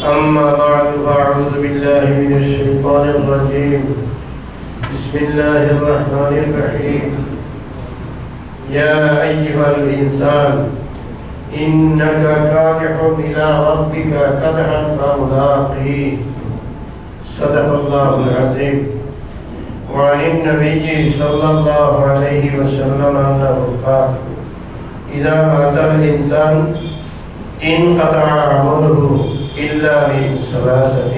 أما بعد فأعوذ بالله من الشيطان الرجيم بسم الله الرحمن الرحيم يا أيها الإنسان إنك كادح إلى ربك كدحا فملاقيه صدق الله العظيم وعن النبي صلى الله عليه وسلم أنه قال إذا مات الإنسان انقطع عمله إلا من ثلاثة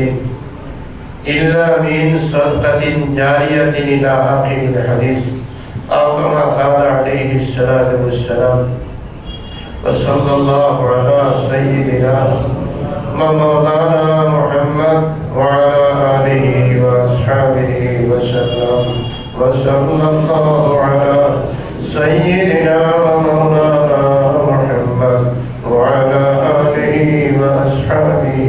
إلا من صدقة جارية إلى آخر الحديث أو كما قال عليه الصلاة والسلام وصلى الله على سيدنا ومولانا محمد وعلى آله وأصحابه وسلم وصلى الله على سيدنا ومولانا محمد وعلى آله وأصحابه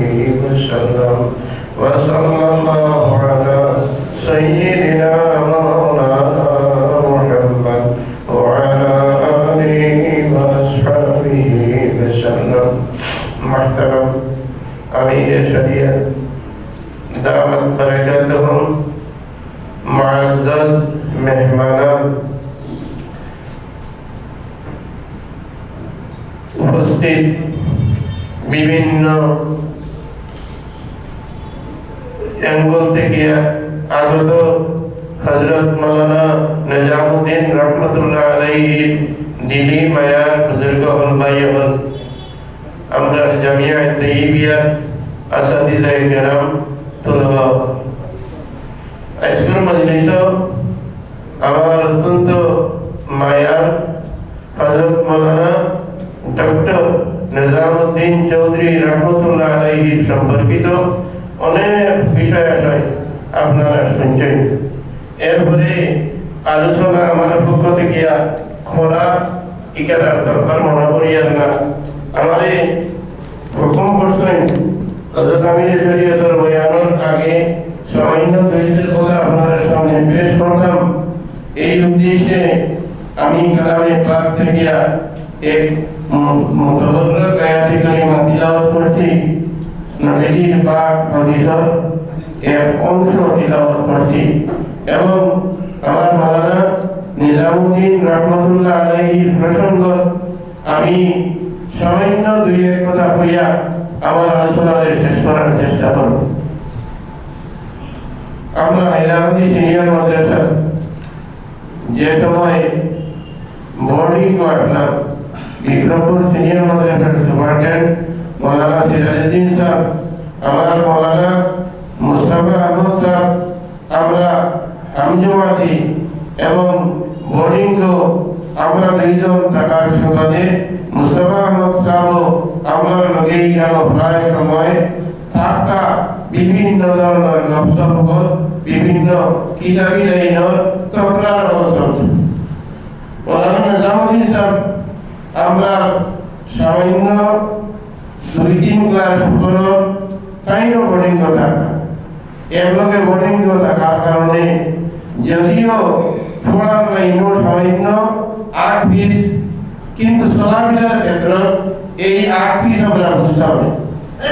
وسلم وصلى الله على سيدنا ومولانا محمد وعلى آله وأصحابه وسلم محترم أمير شريعة دامت بركاتهم معزز مهمانان উপস্থিত বিভিন্ন অ্যাঙ্গল থেকে আগত হযরত মাওলানা নিজামউদ্দিন রহমাতুল্লাহ আলাইহি দিলি মায়ার বুজুর্গ হল ভাই হল আমরা জামিয়া তাইয়িবিয়া আসাদিজায়ে কেরাম তুলবা আজকের মজলিস আমার অত্যন্ত মায়ার হযরত মাওলানা ডক্টর নিজামউদ্দিন চৌধুরী রহমতুল্লাহ আলাইহি সম্পর্কিত অনেক বিষয় আশয় আপনারা শুনছেন। এরপরে আলোচনা আমার পক্ষ থেকে খোলা ইকারার দরকার মনে করিয়ার না। আমারে হুকুম করছেন হযরত আমির শরীয়তের বয়ানের আগে সামান্য দুইশের কথা আপনাদের সামনে পেশ করলাম। এই উদ্দেশ্যে আমি কালামে পাক থেকে এক মুতাওয়াজ্জিহ আয়াতে কারিমা তিলাওয়াত করছি। নবীজির পাক হাদিসের এক অংশ তিলাওয়াত করছি এবং আমার মাওলানা নিজামউদ্দিন রহমাতুল্লাহ আলাইহির প্রসঙ্গ আমি সামান্য দুই এক কথা কইয়া আমার আলোচনার শেষ করার চেষ্টা করব। আমরা হাইলাকান্দি সিনিয়র মাদ্রাসা যে সময় বোর্ডিং করলাম, বিক্রমপুর সিনিয়র মাদ্রাসার সুপারিনটেন্ডেন্ট মৌলানা সিরাজউদ্দিন সাহেব, আমার মৌলানা মুস্তাফা আহমদ সাহেব, আমরা আমজমাতি এবং বোর্ডিং আমরা দুইজন থাকার সুবাদে মুস্তাফা আহমদ সাহেব আমরা লগেই গেল প্রায় সময় থাকা বিভিন্ন ধরনের গপসপ বিভিন্ন কিতাবি লাইনের তকরার অবসর। মৌলানা নিজামউদ্দিন সাহেব আমরা সামান্য 2-3 ক্লাস পড়ো তাইও বোর্ডিং থাকা এগুলোকে বোর্ডিং থাকার কারণে যদিও পড়ার লাইনও সামান্য 8 পিস, কিন্তু চলাফেরার ক্ষেত্রে এই 8 পিস আমরা বুঝতে হবে।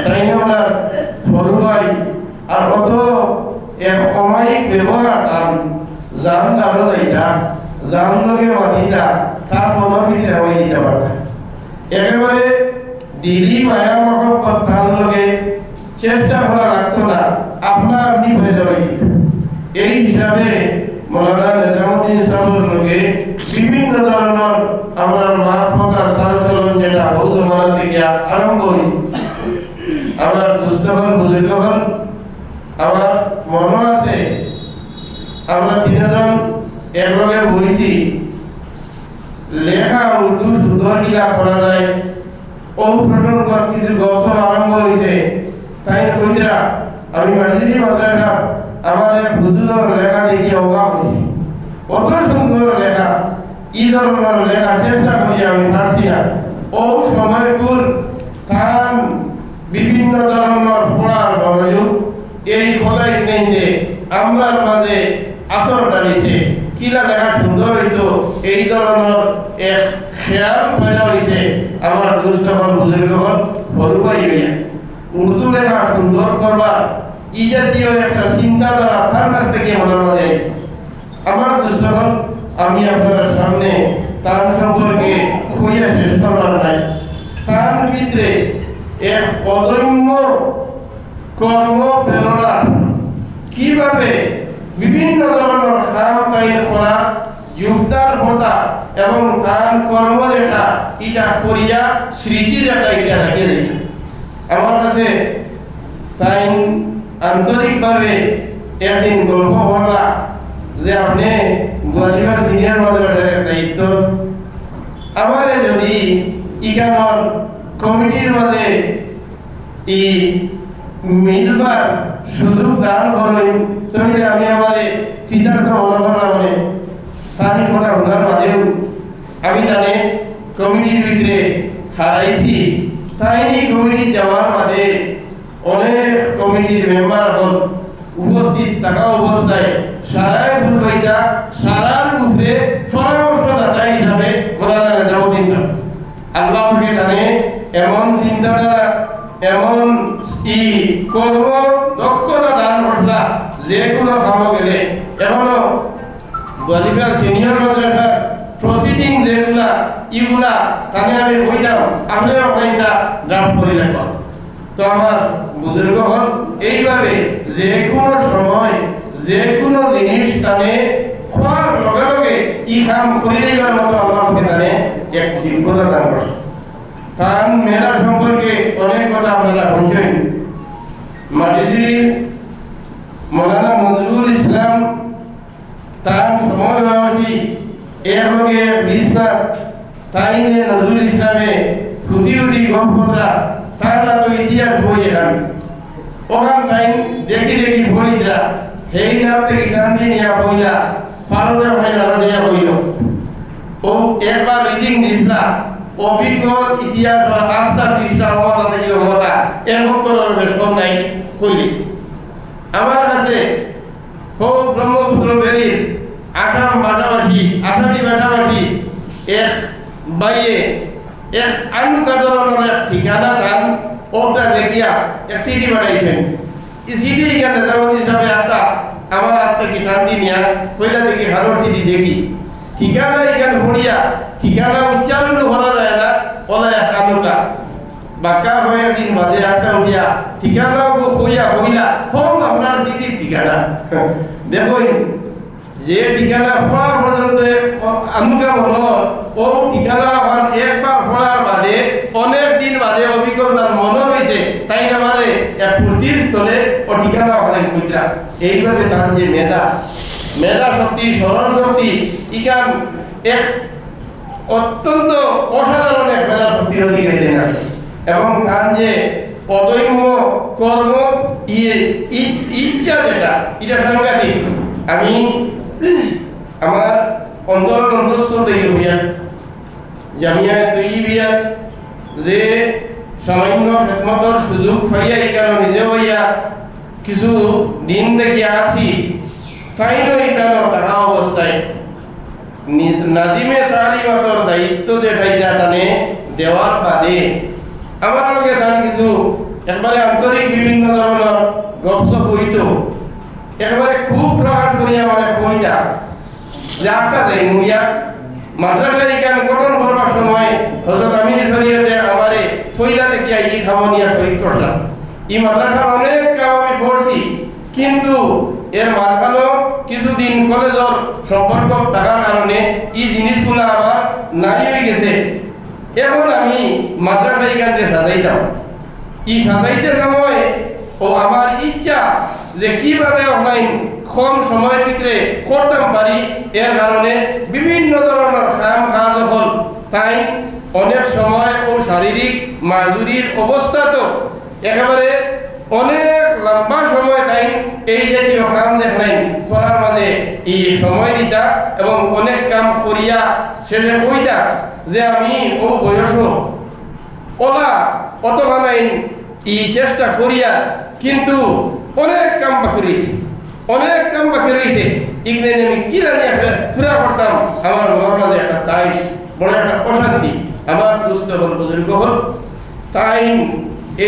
তাই আমরা পড়ুয়াই আর অত এক অমায়িক ব্যবহার জান দাঁড়ো যাইটা জান লগে মাতিটা তার মনোভিতে হয়ে দিতে পারত একেবারে দিলি মায়া মহব্বত তার লগে চেষ্টা করা লাগতো না, আপনার আপনি হয়ে যাবে। এই হিসাবে মৌলানা নিজামউদ্দিন সাহেবের লগে বিভিন্ন ধরনের আমার মারফত আর চালচলন যেটা বহু জমানা থেকে আরম্ভ হয়েছে। আমার দুস্থগণ বুজুর্গগণ আমার মনে আছে আমরা তিনজন একলগে বইছি, লেখা উর্দু সুন্দর কিলা করা যায় ও প্রসঙ্গ কিছু গল্প আরম্ভ হয়েছে। তাই কইরা আমি মাঝিরি মাদ্রাসা আমার এক হুজুরের লেখা দেখি অবাক হয়েছি। কত সুন্দর লেখা, ই ধরনের লেখা চেষ্টা করি আমি পারছি না। ও সময়কুর তার বিভিন্ন ধরনের পড়ার মনোযোগ এই খোদাই নেই যে আমরার মাঝে আসর ডালিছে কিলা লেখা সুন্দর হইতো এই ধরনের এক খেয়াল পয়দা হয়েছে আমার দুস্থ বুজুর্গ হল বড় ভাই হইয়া উর্দু লেখা সুন্দর করবার এই জাতীয় একটা চিন্তাধারা তার কাছ থেকে আমাদের মাঝে আসছে। আমার দর্শক, আমি আপনার সামনে তার সম্পর্কে খুঁজে শেষ করবার নাই। তার ভিতরে এক অদম্য কর্ম প্রেরণা, কিভাবে বিভিন্ন ধরনের কাম তাইন করা, যোগদান করা এবং তার কর্ম যেটা এটা করিয়া স্মৃতি যেটা এটা রেখে দিই। আমার কাছে তাই আন্তরিকভাবে একদিন গল্প করলা যে আপনি গোয়ালিবার সিনিয়র মাদ্রাসার দায়িত্ব, আমার যদি ইকানোর কমিটির মাঝে ই মিলবার সুযোগ দান করেন, তাহলে আমি আমার পিতার মনে তারি কথা ওনার মাঝেও আমি জানে কমিটির ভিতরে হারাইছি। তাই এই কমিটি যাওয়ার বাদে অনেক কমিটির মেম্বার হল উপস্থিত থাকা অবস্থায় সারাই ভুলবাইটা সারার উপরে পরামর্শদাতা হিসাবে মোলানা নেজামুদ্দিন সাহেব আল্লাহকে জানে এমন চিন্তাধারা এমন ই কর্ম দক্ষতা দান করলা যে কোনো কামো গেলে এখনো গোয়ালিবার সিনিয়র মাদ্রাসার প্রসিডিং যেগুলা ইগুলা তাহলে আমি বইলাম আপনিও আপনারা ড্রাফট করে রাখবেন। তো আমার বুজুর্গ হল এইভাবে যে কোনো সময় যে কোনো জিনিস তানে খোয়ার লগে লগে ই কাম করে দেবার মতো আল্লাহকে তানে এক যোগ্যতা দান করে। তার মেধা সম্পর্কে অনেক কথা আপনারা শুনছেন। মাটিজির মৌলানা নজরুল ইসলাম তার সময় বয়সী এর লগে বিস্তার তাই নজরুল ইসলামে হুদি হুদি গল্পটা তারা তো ইতিহাস বই এখান ওখান তাই দেখি দেখি বইরা সেই নাম থেকে টান দিয়ে নিয়ে বইলা পালনের ভাই নানা দিয়া বইল ও একবার রিডিং দিলা অভিজ্ঞ ইতিহাস বা আস্থা পৃষ্ঠা মমতা থেকে মমতা এরকম করার বেশ কম নাই কইলিস। আমার কাছে হোক ব্রহ্মপুত্র বেরির আসামি ভাষাভাষী এক বাইয়ে এক আইনুকা ধরনের এক ঠিকানা দান ওটা দেখিয়া এক সিডি বানাইছেন। এই সিডি এখানে নেজামুদ্দিন হিসাবে একটা আমার হাত থেকে টান দিয়ে নিয়া পয়লা থেকে হারোর সিডি দেখি ঠিকানা এখানে পড়িয়া ঠিকানা উচ্চারণ করা যায় না ওলা এক আনুকা বাক্কা হয়ে দিন বাদে একটা উঠিয়া ঠিকানা হইয়া হইলা হোক আপনার সিডির ঠিকানা দেখুন যে ঠিকানা পড়া পর্যন্ত আনুকা মনে ও ঠিকানা একবার পড়ার বাদে অনেক দিন বাদে অভিজ্ঞতার মনে রয়েছে তাই আমারে এক ফুর্তির স্থলে ও ঠিকানা ওখানে কইরা এইভাবে তার যে মেধা শক্তি স্মরণ শক্তি ইকান এক অত্যন্ত অসাধারণ এক মেধা শক্তির অধিকারী দেন এবং তার যে অদম্য কর্ম ইচ্ছা যেটা এটা সাংঘাতিক। আমি আমার অন্তঃস্থল থেকে হইয়া জামিয়া তৈয়বিয়া যে সামান্য খেদমতের সুযোগ পাইয়া এখানে নিজে হইয়া কিছু দিন থেকে আসি তাই এখানে থাকা অবস্থায় নাজিমে তালিমাতর দায়িত্ব যেটা টানে দেওয়ার বাদে আমার লগে তার কিছু একবারে আন্তরিক বিভিন্ন ধরনের গপসপ হইত একবারে খুব প্রকাশ করিয়া মানে কইতা যে আটকা যাই মুইয়া মাদ্রাসা এখানে গঠন করবার সময় হযরত আমির শরীয়তে আমারে ফইলা থেকে এই খামনিয়া শরীক করলাম। এই মাদ্রাসার অনেক কাম আমি পড়ছি কিন্তু এর মাঝখানেও কিছুদিন কলেজের সম্পর্ক থাকার কারণে এই জিনিসগুলো আবার নাই হয়ে গেছে। এখন আমি মাদ্রাসা এখানে সাজাইতাম এই সাজাইতে সময় ও আমার ইচ্ছা যে কিভাবে অনলাইন কম সময়ের ভিতরে করতাম পারি এর কারণে বিভিন্ন ধরনের কাজ হল তাই অনেক সময় ও শারীরিক মাজুরির অবস্থা তো একেবারে অনেক লম্বা সময় তাই এই জাতীয় কাম দেখলেন করার মাঝে এই সময় দিতা এবং অনেক কাম করিয়া শেষে কইতা যে আমি ও বয়স ওলা অত বানাইন এই চেষ্টা করিয়া কিন্তু অনেক কাম বাকি রয়েছে এখানে আমি কিরা নিয়ে পুরা করতাম আমার মনের মাঝে একটা তাই বড় একটা অশান্তি আমার দুস্থ হল বুজুর্গ হল তাই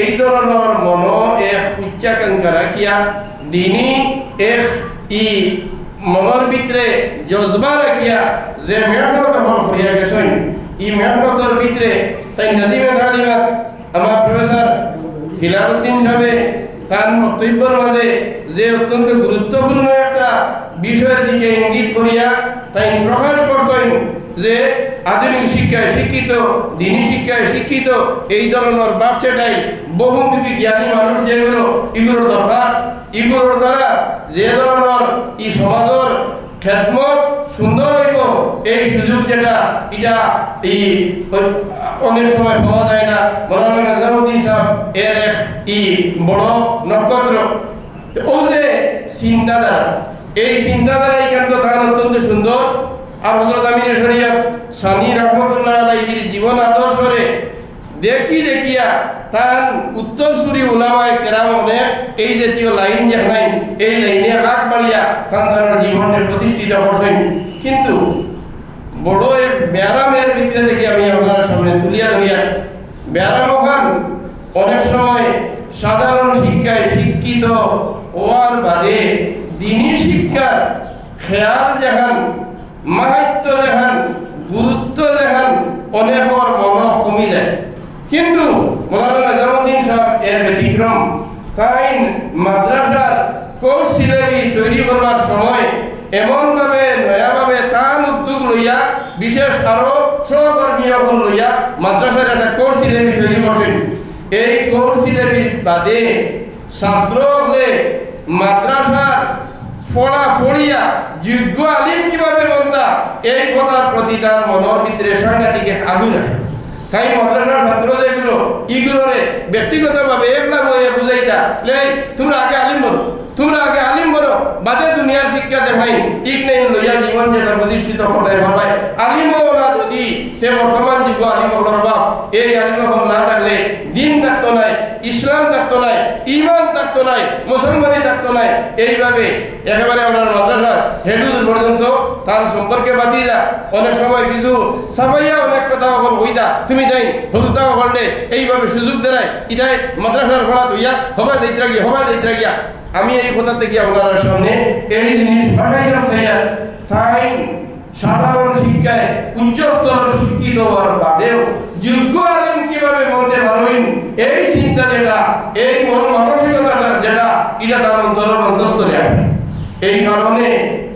এই ধরনের মন এক উচ্চাকাঙ্ক্ষা রাখিয়া দিনই এক মনের ভিতরে জজবা রাখিয়া যে মেহনত হল করিয়া গেছেন এই মেহনতের ভিতরে তাই নাজিমে কালিমাত আমার প্রফেসর হিলালউদ্দিন সাহেব তার বক্তব্যের মাঝে যে অত্যন্ত গুরুত্বপূর্ণ একটা বিষয়ের দিকে ইঙ্গিত করিয়া তাই প্রকাশ করছেন যে আধুনিক শিক্ষায় শিক্ষিত দিনী শিক্ষায় শিক্ষিত এই ধরনের বাচ্চাটাই বহুমুখী জ্ঞানী মানুষ যেগুলো এগুলোর দরকার এগুলোর দ্বারা যে ধরনের এই সমাজের খেদমত সুন্দর হইব এই সুযোগ যেটা এটা এই অনেক সময় পাওয়া যায় না। মৌলানা নিজামুদ্দিন সাহেব এর এক বড় নক্ষত্র। ও যে চিন্তাধারা এই চিন্তাধারা কিন্তু তার অত্যন্ত সুন্দর। আর হযরত আমির শরীয়ত সানি রহমাতুল্লাহ আলাইহির জীবন আদর্শরে দেখিয়া তার উত্তরসূরি উলামায়ে কেরাম অনেক এই জাতীয় লাইন যেখানে এই লাইনে রাগ বাড়িয়া তার জীবনের প্রতিষ্ঠিত করছেন। কিন্তু বড় এক ব্যারামের ভিতরে থেকে আমি আপনার সামনে তুলিয়া ধরিয়া ব্যারাম খান অনেক সময় সাধারণ শিক্ষায় শিক্ষিত হওয়ার বাদে দিনী শিক্ষার খেয়াল যেখান মাহাত্ম্য যেখান গুরুত্ব যেখান অনেকর মন কমে যায়। কিন্তু মৌলানা নিজামুদ্দিন সাহেব এর ব্যতিক্রম। তাই মাদ্রাসার কোর্স সিলেবাস তৈরি করবার সময় এমনভাবে নয়াভাবে তার উদ্যোগ লইয়া বিশেষ আরো সহকর্মীসকল লইয়া মাদ্রাসার একটা কোর্স সিলেবাস তৈরি করছেন। এই কোর্স সিলেবাস বাদে ছাত্র হলে মাদ্রাসার পড়া পড়িয়া যোগ্য আলিম কিভাবে বলতা এই কথার প্রতি তার মনের ভিতরে সাংঘাতিক আগুন আসে। তাই মাদ্রাসার ছাত্র যেগুলো এগুলোরে ব্যক্তিগতভাবে একলা বইয়ে বুঝাইতা তোমরা আগে আলিম বলো, তোমরা আগে আলিম বলো, বাদে দুনিয়ার শিক্ষা দেখাই ঠিক নেই লইয়া জীবন যেটা প্রতিষ্ঠিত করতে ভাবাই আলিম না যদি তে বর্তমান যুগ আলিম বাপ এই আলিম না থাকলে দিন থাকতো নাই, ইসলাম থাকতো নাই, ইমান থাকতো নাই, মুসলমানি থাকতো নাই। এইভাবে একেবারে আমরা মাদ্রাসা হেডুজ পর্যন্ত তার সম্পর্কে বাতি যা অনেক সময় কিছু সাফাইয়া অনেক কথা হইতা তুমি যাই হলুতা হলে এইভাবে সুযোগ দেয় ইটাই মাদ্রাসার ফলা হইয়া হবা যাইত্রা গিয়া আমি এই কথা থেকে আপনার সামনে এই জিনিস পাঠাইলাম তাই সাধারণ শিক্ষায় উচ্চ স্তরের শিক্ষিত হওয়ার বাদেও যোগ্য আলিম কিভাবে বলতে পারবেন এই চিন্তা যেটা এই মন মানসিকতাটা যেটা এটা তার অন্তরের অন্তঃস্থলে আসে। এই কারণে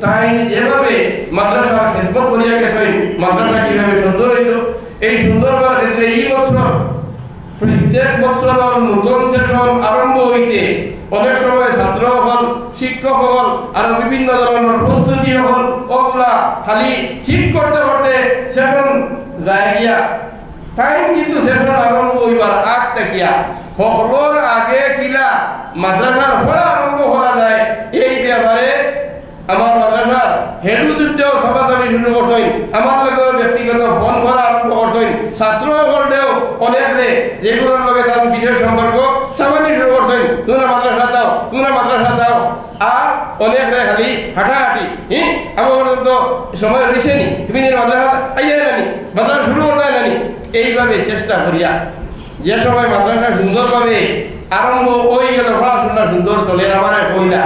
তাই যেভাবে মাদ্রাসা খেদমত করিয়া গেছেন মাদ্রাসা কিভাবে সুন্দর হইত এই সুন্দর হওয়ার ক্ষেত্রে এই বছর প্রত্যেক বছর নতুন সেশন আরম্ভ হইতে অনেক সময় ছাত্র হল শিক্ষক হল আর বিভিন্ন ধরনের প্রস্তুতি হল ওগুলা খালি ঠিক করতে করতে সেশন যায় গিয়া তাই কিন্তু সেশন আরম্ভ হইবার আগ থাকিয়া সকলের আগে কিলা মাদ্রাসার পড়া আরম্ভ করা যায় এই ব্যাপারে আমার মাদ্রাসার হেডুজুদ্দেও সভাসভি শুরু করছেন, আমার লগে ব্যক্তিগত ফোন করা আরম্ভ করছেন, ছাত্র হলদেও অনেক যেগুলোর লগে তার বিশেষ সম্পর্ক সামানি শুরু করছেন তোমরা মাদ্রাসা দাও আর অনেক খালি হাঁটাহাঁটি আমার পর্যন্ত সময় রয়েছে নি তুমি মাদ্রাসা আইয়া নানি মাদ্রাসা শুরু করতে নানি এইভাবে চেষ্টা করিয়া যে সময় মাদ্রাসা সুন্দরভাবে আরম্ভ হয়ে গেল পড়াশোনা সুন্দর চলে আমার কইলা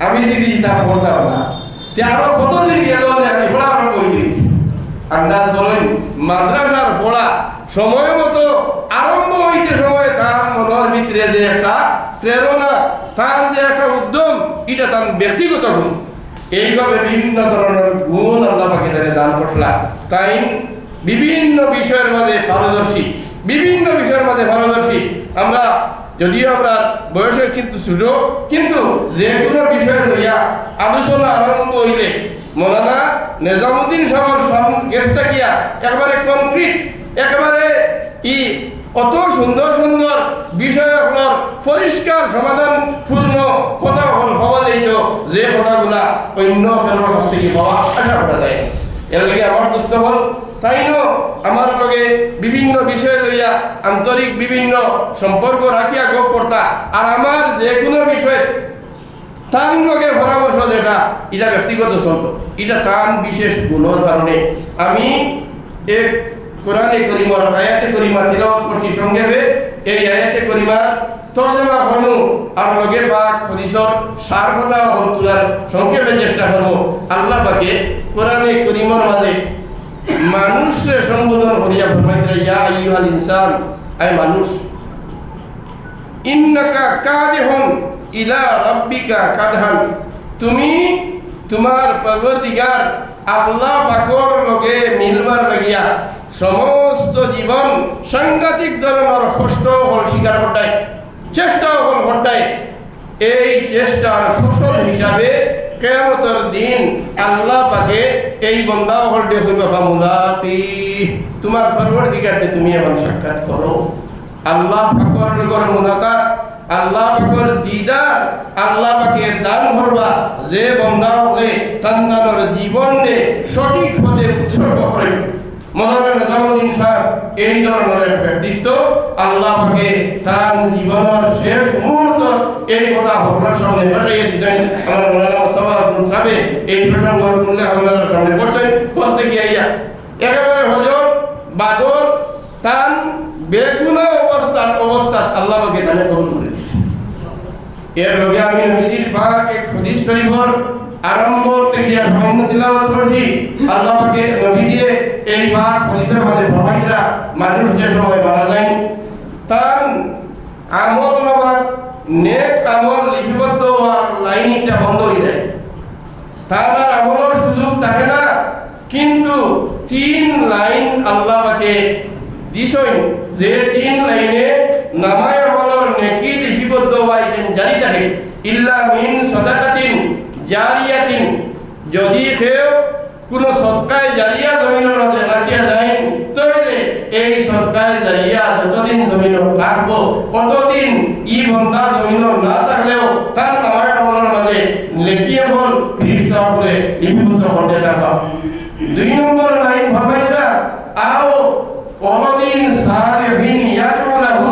আমি যদি তা করতাম না আরো কতদিন গেল আমি পড়া আরম্ভ হয়ে গেছি। আন্দাজ বলেন মাদ্রাসার পড়া সময় মতো আরম্ভ হইতে সময় তার মনের ভিতরে যে একটা প্রেরণা তার যে একটা উদ্যম এটা তার ব্যক্তিগত গুণ এইভাবে বিভিন্ন ধরনের গুণ আল্লাহ পাকে তাদের দান করলা। তাই বিভিন্ন বিষয়ের মাঝে পারদর্শী আমরা যদিও আমরা বয়সে কিন্তু ছোট কিন্তু যে কোনো বিষয় লইয়া আলোচনা আরম্ভ হইলে মৌলানা নিজামুদ্দিন সাহেবের গেস্টটা গিয়া একেবারে কমপ্লিট একেবারে অত সুন্দর বিষয়গুলোর পরিষ্কার সমাধানপূর্ণ কথা পাওয়া যাইত যে কথাগুলা অন্য ফেলোর কাছ থেকে পাওয়া আশা করা যায়। এর লাগে আমার দুষ্ট হল তাই আমার লগে বিভিন্ন বিষয় লইয়া আন্তরিক বিভিন্ন সম্পর্ক রাখিয়া গপ করতা আর আমার যে কোনো বিষয় তার লগে পরামর্শ যেটা এটা ব্যক্তিগত চলত এটা তার বিশেষ গুণের কারণে আমি এক কোরআনে কারীমের আয়াতে কারীমা তিলাওয়াত করছি সংক্ষেপে এই আয়াতে কারীমার তরজমা করব আর লগে পাক হাদিসের সার কথা হল তোলার সংক্ষেপে চেষ্টা করব। আল্লাহ পাকে কোরআনে কারীমের মাঝে মানুষকে সম্বোধন করিয়া ফরমাইতে ইয়া আইয়ুহাল ইনসান, আয় মানুষ, ইন্নাকা কাদিহুন ইলা রাব্বিকা কাদহান, তুমি তোমার পরবর্তীকার আল্লাহ পাকের লগে মিলবার লাগিয়া সমস্ত জীবন সাংঘাতিক ধরনের কষ্ট হল স্বীকার করতে চেষ্টা হল করতে। এই চেষ্টার ফসল হিসাবে কিয়ামতের দিন আল্লাহ পাকে এই বান্দা হল দেখইবা ফামুলাকি, তোমার পরবর্তীকারকে তুমি এখন সাক্ষাৎ করো। আল্লাহ পাকের লগর মুলাকাত, আল্লাহ পাকের দিদার, আল্লাহ পাকের দান করবা যে বান্দা হলে তার জীবনে সঠিক পথে উৎসর্গ করে। মৌলানা নিজামুদ্দিন সাহেব এই ধরনের ব্যক্তিত্ব, আল্লাহ পাকে তার জীবনের শেষ মুহূর্ত এই কথা আপনার সামনে বসাইয়ে দিয়েছেন। আমার মৌলানা মুস্তাফা সাহেব এই প্রসঙ্গ তুলে আপনার সামনে বসছেন, বসতে গিয়ে একেবারে হজর বাদর তান বেগুনা অবস্থা আল্লাহ পাকে তাকে কবুল করে দিয়েছে। এর লগে আমি নবীজির পাক এক হাদিস শরীফের আরম্ভ থেকে সামান্য তিলাওয়াত করছি। আল্লাহ পাকে নবীজি এই পাক হাদিসের মধ্যে ফরমাইরা মানুষ যে সময় মারা যায় তার আমল নামার নেক আমল লিপিবদ্ধ হওয়ার লাইনটা বন্ধ হয়ে যায়, তার আর আমলের সুযোগ থাকে না। কিন্তু 3 লাইন আল্লাহ পাকে দিছেন, যে 3 লাইনে নামায় আমলের নেকি লিপিবদ্ধ হয় জারি থাকে। ইল্লা মিন সাদাকাতিন জারিয়াতিন, যদি কেউ কোন সদকায়ে জারিয়া জমিনের মধ্যে রাখিয়া যায় তাহলে এই সদকায়ে জারিয়া যতদিন জমিনে থাকবো ততদিন ই বান্দা জমিনে না থাকলেও তার নামায় আমলের মাঝে লেখিয়ে হল ফেরেশতা হলে লিপিবদ্ধ করতে থাকা। 2 নম্বর লাইন ফরমাইরা আও ওয়ালাদিন সালিহিন ইয়াদুলাহু,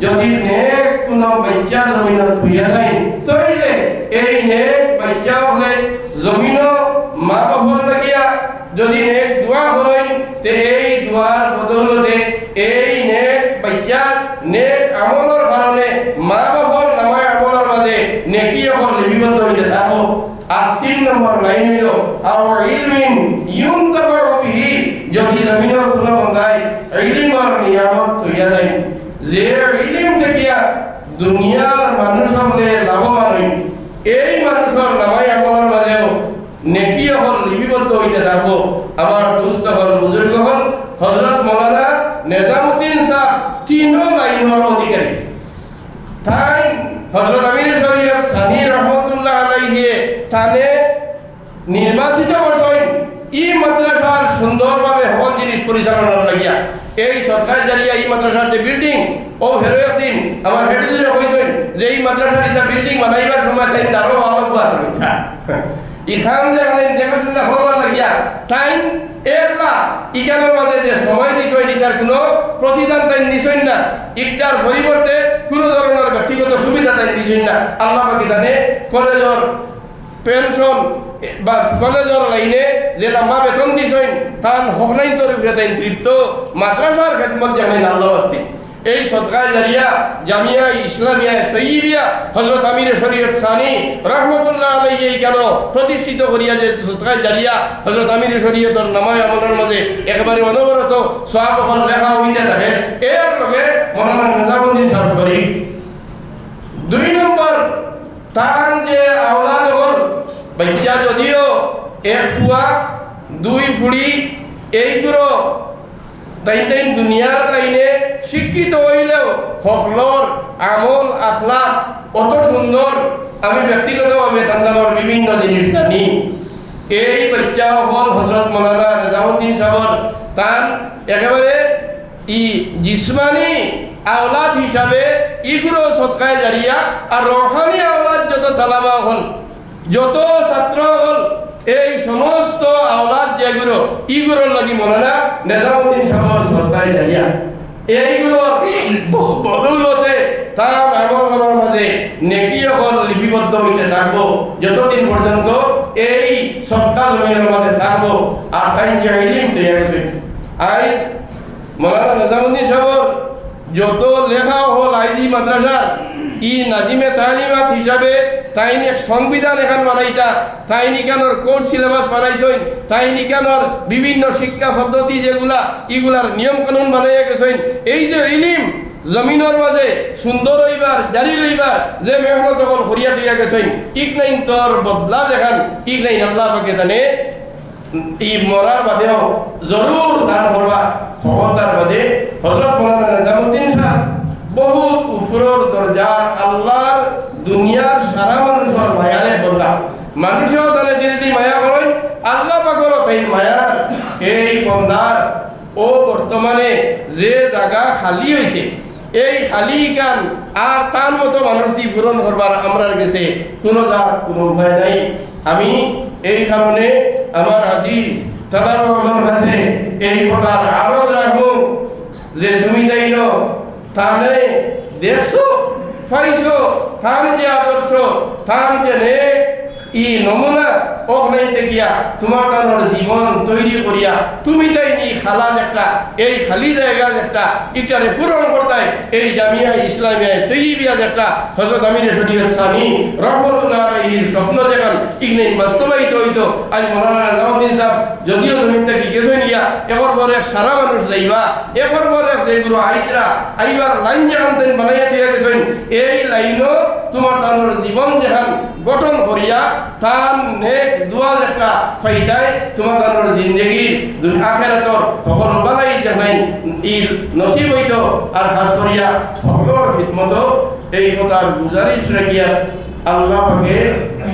যদি নেক কোন বাচ্চা জমিনে থুইয়া যায় তাহলে এই নেক বাচ্চা হলে জমিন মা বাবার লাগিয়া যদি নেক দোয়া করেন তে এই দোয়ার বদলতে এই নেক বাচ্চা নেক আমলের কারণে মা বাবার নামায় আমলের মাঝে নেকি এখন লিপিবদ্ধ হইতে থাকো। আর 3 নম্বর লাইন হইল আও ইলমিন ইউনতাফাউ বিহি, যদি জমিনের কোন বান্দায় ইলমের নিয়ামত হইয়া যায়, যে ইলম দেখিয়া দুনিয়ার মানুষ হলে লাভবান হই, এই মানুষের নামায় আমলের মাঝেও নেকি হল লিপিবদ্ধ হইতে থাকো। আমার দুস্থ হল বুজুর্গ হল হযরত মাওলানা নিজামুদ্দিন সাহেব 3 লাইনের অধিকারী। তাই হযরত আমির শরীয়ত সানি রহমাতুল্লাহ আলাইহি তানে নির্বাচিত করছেন এই মাদ্রাসার সুন্দরভাবে সকল জিনিস পরিচালনার লাগিয়া। এই সরকার জারিয়া এই মাদ্রাসার যে বিল্ডিং ও হেরোদিন আমার হেডুজুরে কইছেন যে এই মাদ্রাসার এটা বিল্ডিং বানাইবার সময় তাই তারও আলাদা আছে ইখান যে মানে দেখাশোনা করবার লাগিয়া তাই একলা ইখানের মাঝে যে সময় দিছেন এটার কোনো প্রতিদান তাই দিছেন না, ইটার পরিবর্তে কোনো ধরনের ব্যক্তিগত সুবিধা তাই দিছেন না। আল্লাহ পাকে জানে কলেজের পেনশন বা কলেজের লাইনে যে লম্বা বেতন দিছেন তার হকনাইন তরফে তাই তৃপ্ত, মাদ্রাসার খেদমত জানেন আল্লাহ আসতে। এই সদকায়ে জারিয়া জামিয়া ইসলামিয়া তৈয়িবিয়া হযরত আমির শরীয়ত সানি রাহমাতুল্লাহ আলাইহি কেন প্রতিষ্ঠিত করিয়া যে সদকায়ে জারিয়া হযরত আমির শরীয়তের নামায় আমলের মাঝে একেবারে অনবরত সওয়াব লেখা হইতে থাকে। এর লগে মাওলানা নিজামুদ্দিন সাহেব শরীফ 2 নম্বর তার যে আওলাদ হল বাচ্চা যদিও 1 ফুয়া 2 ফুড়ি এইগুলো তাই দুনিয়ার লাইনে শিক্ষিত হইলেও হকলর আমল আখলাক কত সুন্দর আমি ব্যক্তিগতভাবে তান্দানোর বিভিন্ন জিনিস জানি। এই বাচ্চা হল হযরত মাওলানা নিজামুদ্দিন সাহেব তার একেবারে জিসমানি আওলাদ হিসাবে ইগুলো সদকায়ে জারিয়া আর রুহানি আওলাদ যত তালাবা হল যত ছাত্র হল এই সমস্ত আওলাদ যেগুলো ইগুলোর লাগি মাওলানা নিজামুদ্দিন সাহেব সদকায়ে জারিয়া এইগুলো বদৌলতে তার আমলের মাঝে নেকি হল লিপিবদ্ধ হইতে থাকবো যতদিন পর্যন্ত এই সদকা জমিনের মাঝে থাকবো। আর তাই যে ইলম তৈরি হয়েছে আজ মাওলানা নিজামুদ্দিন সাহেব যত লেখা হল আইজি মাদ্রাসার ই নাজিমে তালিমাত হিসাবে তাইন এক সংবিধান এখান বানাইতা, তাই নিকানোর কোর্স সিলেবাস বানাইছেন, তাই নিকানোর বিভিন্ন শিক্ষা পদ্ধতি যেগুলা এগুলার নিয়ম কানুন বানাইয়া গেছেন। এই যে ইলিম জমিনের মাঝে সুন্দর হইবার জারি রইবার যে মেহনত যখন করিয়া দিয়া গেছেন, ইক নাইন তোর বদলা যেখান ইক নাইন আল্লাহ পাকে জানে ই মরার বাদেও জরুর দান করবা সফলতার বাদে। হযরত মাওলানা নিজামুদ্দিন সাহেব বহুত উপরের দরজা আল্লাহর দুনিয়ার সারা মানুষের মায়ালে বন্ধা, মানুষেও তাহলে যদি মায়া করেন আল্লাহ পাকেরও তাই মায়ার এই বন্ধার ও বর্তমানে যে জায়গা খালি হয়েছে এই খালি গান আর তার মতো মানুষ দিয়ে পূরণ করবার আমরার গেছে কোনো কোনো উপায় নাই। আমি এই কারণে আমার আজিজ তাদের কাছে এই কথার আরজ রাখবো যে তুমি তাই তাহলে দেখছো পাইছো তার যে আদর্শ তার যে নেক ই নমুনা অগ্নাইতে গিয়া তোমার কারণ জীবন তৈরি করিয়া তুমি তাই নি খালাজ একটা এই খালি জায়গার একটা ইটারে পূরণ করতাই এই জামিয়া ইসলামিয়া তৈরিবিয়া একটা হযরত আমির শরীয়ত সানি রহমাতুল্লাহ আলাইহির স্বপ্ন যেখান ইগনাইন বাস্তবায়িত হইতো। আজ মাওলানা নিজামুদ্দিন সাহেব যদিও জমিন থেকে গেছেন গিয়া এবার পরে সারা মানুষ যাইবা এবার পরে যেগুলো আইতরা আইবার লাইন যেখান তেন বানাইয়া দিয়ে গেছেন এই লাইনও তোমার তার জীবন যেখান গঠন করিয়া তার নেক দুয়া একটা ফাইদায় তোমার তার জিন্দগির দুই আখিরাতর সকল বালাই যেখান ই নসিব হইত। আর খাস করিয়া সকলের খিদমত এই কথার গুজারিশ রাখিয়া আল্লাহ পাকে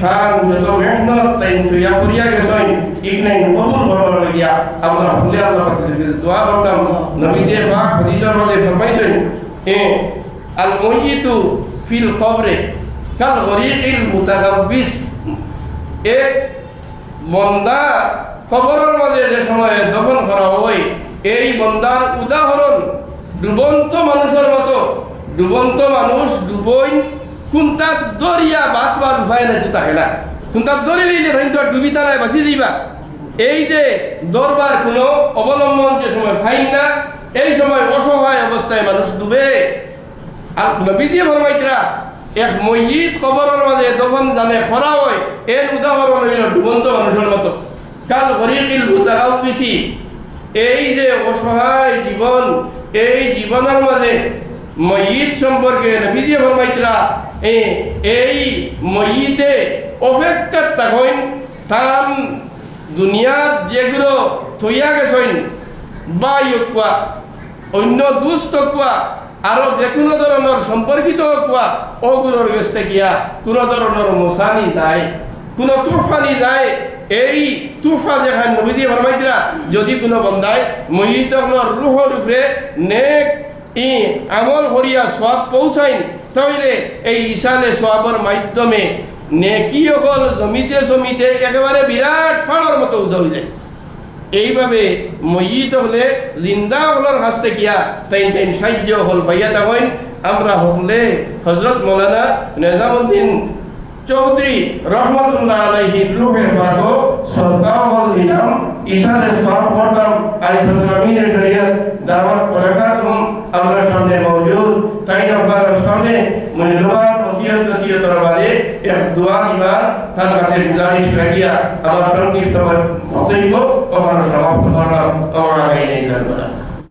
তার যত মেহনত তাই তৈয়া করিয়া গেছেন ইগনাই কবুল করবার লাগিয়া আমরা ভুলে আল্লাহ পাকে দোয়া করতাম। নবীজি পাক হাদিসের মধ্যে ফরমাইছেন আল মাইয়িতু ফিল কবরে কাল গরিকিল মুতাগাব্বিস, এক বন্দা কবরের মাঝে যে সময় দফন করা হয় এই বন্দার উদাহরণ ডুবন্ত মানুষের মতো। ডুবন্ত মানুষ ডুবই কোনটা দরিয়া বাঁচবার উপায় নাই তো থাকে না, কোনটা দরি লইলে কিন্তু ডুবি তালায় বাঁচি যাইবা। এই যে দরবার কোনো অবলম্বন যে সময় ফাইন না এই সময় অসহায় অবস্থায় মানুষ ডুবে। আর নবীজি ফরমাইতরা এক ময়িত কবরের মাঝে দফন জানে করা হয় এর উদাহরণ হইল ডুবন্ত মানুষের মতো। কাল গরিকিল মুতাগাব্বিসি, এই যে অসহায় জীবন এই জীবনের মাঝে ময়িত সম্পর্কে নবীজি ফরমাইতরা এই ময়িতে অপেক্ষা থাকেন তার দুনিয়াত যেগুলো থইয়া গেছেন বা ইয়কুয়া অন্য দুষ্ট কুয়া আরো যে কোনো ধরনের সম্পর্কিত কুয়া ওগুলোর গেছে গিয়া কোনো ধরনের মশানি যায় কোনো তুফানি যায়। এই তুফা যেখানে নবীজি ফরমাইতরা যদি কোনো বন্দায় মহিতগুলোর রুহর উপরে নেক আমল করিয়া সওয়াব পৌঁছাইন তাহলে এই ইসালে সওয়াবের মাধ্যমে নেকি অকল জমিতে জমিতে একেবারে বিরাট ফাড়ের মতো উজাও যায়। এইভাবে ময়িত হলে জিন্দা হলার কাছ থেকে তাই তাই সাহায্য হল পাইয়া তখন আমরা হলে হযরত মাওলানা নিজামুদ্দিন চৌধুরী রহমাতুল্লাহ আলাইহির রূহে বাগো সরকার হল নিলাম ইসালে সওয়াব করতাম। আজ আমিনের শরীয়ত দাওয়াত বরাকাতুম আমরা সামনে মওজুদ তাই আপনার সামনে মনিরবার নসিহতের বাদে এক দোয়া দিবা তার কাছে গুজারিশ রাখিয়া আমার সংক্ষিপ্ত বক্তব্য ওখানে সমাপ্ত করলাম।